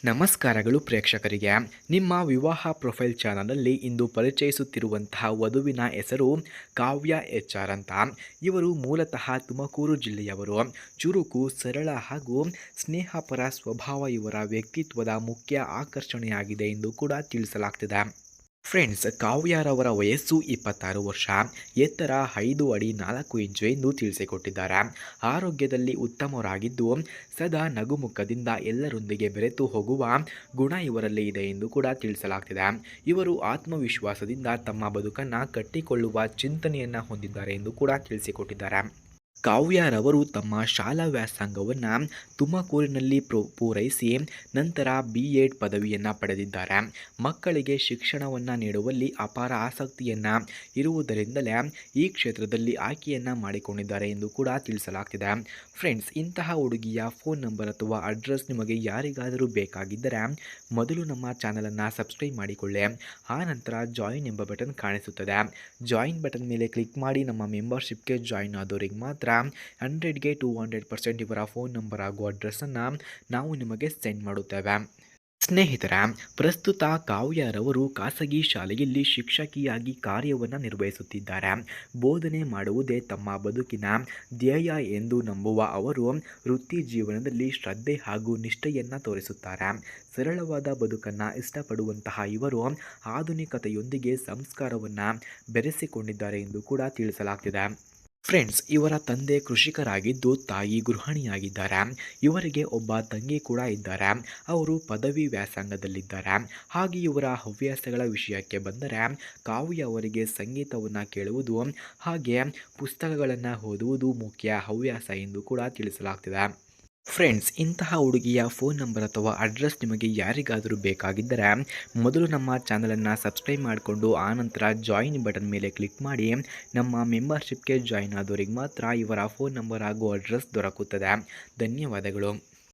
ನಮಸ್ಕಾರಗಳು ಪ್ರೇಕ್ಷಕರಿಗೆ. ನಿಮ್ಮ ವಿವಾಹ ಪ್ರೊಫೈಲ್ ಚಾನಲಲ್ಲಿ ಇಂದು ಪರಿಚಯಿಸುತ್ತಿರುವಂತಹ ವಧುವಿನ ಹೆಸರು ಕಾವ್ಯ HR ಅಂತ. ಇವರು ಮೂಲತಃ ತುಮಕೂರು ಜಿಲ್ಲೆಯವರು. ಚುರುಕು, ಸರಳ ಹಾಗೂ ಸ್ನೇಹಪರ ಸ್ವಭಾವ ಇವರ ವ್ಯಕ್ತಿತ್ವದ ಮುಖ್ಯ ಆಕರ್ಷಣೆಯಾಗಿದೆ ಎಂದು ಕೂಡ ತಿಳಿಸಲಾಗ್ತಿದೆ. ಫ್ರೆಂಡ್ಸ್, ಕಾವ್ಯರವರ ವಯಸ್ಸು 26 ವರ್ಷ, ಎತ್ತರ 5 ಅಡಿ 4 ಇಂಚು ಎಂದು ತಿಳಿಸಿಕೊಟ್ಟಿದ್ದಾರೆ. ಆರೋಗ್ಯದಲ್ಲಿ ಉತ್ತಮರಾಗಿದ್ದು ಸದಾ ನಗುಮುಖದಿಂದ ಎಲ್ಲರೊಂದಿಗೆ ಬೆರೆತು ಹೋಗುವ ಗುಣ ಇವರಲ್ಲಿ ಇದೆ ಎಂದು ಕೂಡ ತಿಳಿಸಲಾಗ್ತಿದೆ. ಇವರು ಆತ್ಮವಿಶ್ವಾಸದಿಂದ ತಮ್ಮ ಬದುಕನ್ನು ಕಟ್ಟಿಕೊಳ್ಳುವ ಚಿಂತನೆಯನ್ನು ಹೊಂದಿದ್ದಾರೆ ಎಂದು ಕೂಡ ತಿಳಿಸಿಕೊಟ್ಟಿದ್ದಾರೆ. ಕಾವ್ಯರವರು ತಮ್ಮ ಶಾಲಾ ವ್ಯಾಸಂಗವನ್ನು ತುಮಕೂರಿನಲ್ಲಿ ಪೂರೈಸಿ ನಂತರ B.Ed ಪದವಿಯನ್ನು ಪಡೆದಿದ್ದಾರೆ. ಮಕ್ಕಳಿಗೆ ಶಿಕ್ಷಣವನ್ನು ನೀಡುವಲ್ಲಿ ಅಪಾರ ಆಸಕ್ತಿಯನ್ನು ಇರುವುದರಿಂದಲೇ ಈ ಕ್ಷೇತ್ರದಲ್ಲಿ ಆಯ್ಕೆಯನ್ನು ಮಾಡಿಕೊಂಡಿದ್ದಾರೆ ಎಂದು ಕೂಡ ತಿಳಿಸಲಾಗ್ತಿದೆ. ಫ್ರೆಂಡ್ಸ್, ಇಂತಹ ಹುಡುಗಿಯ ಫೋನ್ ನಂಬರ್ ಅಥವಾ ಅಡ್ರೆಸ್ ನಿಮಗೆ ಯಾರಿಗಾದರೂ ಬೇಕಾಗಿದ್ದರೆ ಮೊದಲು ನಮ್ಮ ಚಾನಲನ್ನು ಸಬ್ಸ್ಕ್ರೈಬ್ ಮಾಡಿಕೊಳ್ಳಿ. ಆ ನಂತರ ಜಾಯಿನ್ ಎಂಬ ಬಟನ್ ಕಾಣಿಸುತ್ತದೆ. ಜಾಯಿನ್ ಬಟನ್ ಮೇಲೆ ಕ್ಲಿಕ್ ಮಾಡಿ ನಮ್ಮ ಮೆಂಬರ್ಶಿಪ್ಗೆ ಜಾಯಿನ್ ಆದವರಿಗೆ ಮಾತ್ರ 100ಗೆ 200% ಇವರ ಫೋನ್ ನಂಬರ್ ಹಾಗೂ ಅಡ್ರೆಸ್ಸನ್ನು ನಾವು ನಿಮಗೆ ಸೆಂಡ್ ಮಾಡುತ್ತೇವೆ. ಸ್ನೇಹಿತರ, ಪ್ರಸ್ತುತ ಕಾವ್ಯರವರು ಖಾಸಗಿ ಶಾಲೆಯಲ್ಲಿ ಶಿಕ್ಷಕಿಯಾಗಿ ಕಾರ್ಯವನ್ನು ನಿರ್ವಹಿಸುತ್ತಿದ್ದಾರೆ. ಬೋಧನೆ ಮಾಡುವುದೇ ತಮ್ಮ ಬದುಕಿನ ಧ್ಯೇಯ ಎಂದು ನಂಬುವ ಅವರು ವೃತ್ತಿ ಜೀವನದಲ್ಲಿ ಶ್ರದ್ಧೆ ಹಾಗೂ ನಿಷ್ಠೆಯನ್ನು ತೋರಿಸುತ್ತಾರೆ. ಸರಳವಾದ ಬದುಕನ್ನು ಇಷ್ಟಪಡುವಂತಹ ಇವರು ಆಧುನಿಕತೆಯೊಂದಿಗೆ ಸಂಸ್ಕಾರವನ್ನು ಬೆರೆಸಿಕೊಂಡಿದ್ದಾರೆ ಎಂದು ಕೂಡ ತಿಳಿಸಲಾಗ್ತಿದೆ. ಫ್ರೆಂಡ್ಸ್, ಇವರ ತಂದೆ ಕೃಷಿಕರಾಗಿದ್ದು ತಾಯಿ ಗೃಹಿಣಿಯಾಗಿದ್ದಾರೆ. ಇವರಿಗೆ ಒಬ್ಬ ತಂಗಿ ಕೂಡ ಇದ್ದಾರೆ. ಅವರು ಪದವಿ ವ್ಯಾಸಂಗದಲ್ಲಿದ್ದಾರೆ. ಹಾಗೆ ಇವರ ಹವ್ಯಾಸಗಳ ವಿಷಯಕ್ಕೆ ಬಂದರೆ ಕಾವ್ಯ ಅವರಿಗೆ ಸಂಗೀತವನ್ನು ಕೇಳುವುದು ಹಾಗೆ ಪುಸ್ತಕಗಳನ್ನು ಓದುವುದು ಮುಖ್ಯ ಹವ್ಯಾಸ ಎಂದು ಕೂಡ ತಿಳಿಸಲಾಗ್ತಿದೆ. ಫ್ರೆಂಡ್ಸ್, ಇಂತಹ ಹುಡುಗಿಯ ಫೋನ್ ನಂಬರ್ ಅಥವಾ ಅಡ್ರೆಸ್ ನಿಮಗೆ ಯಾರಿಗಾದರೂ ಬೇಕಾಗಿದ್ದರೆ ಮೊದಲು ನಮ್ಮ ಚಾನಲನ್ನು ಸಬ್ಸ್ಕ್ರೈಬ್ ಮಾಡಿಕೊಂಡು ಆನಂತರ ಜಾಯಿನ್ ಬಟನ್ ಮೇಲೆ ಕ್ಲಿಕ್ ಮಾಡಿ ನಮ್ಮ ಮೆಂಬರ್ಶಿಪ್ಗೆ ಜಾಯಿನ್ ಆದವರಿಗೆ ಮಾತ್ರ ಇವರ ಫೋನ್ ನಂಬರ್ ಹಾಗೂ ಅಡ್ರೆಸ್ ದೊರಕುತ್ತದೆ. ಧನ್ಯವಾದಗಳು.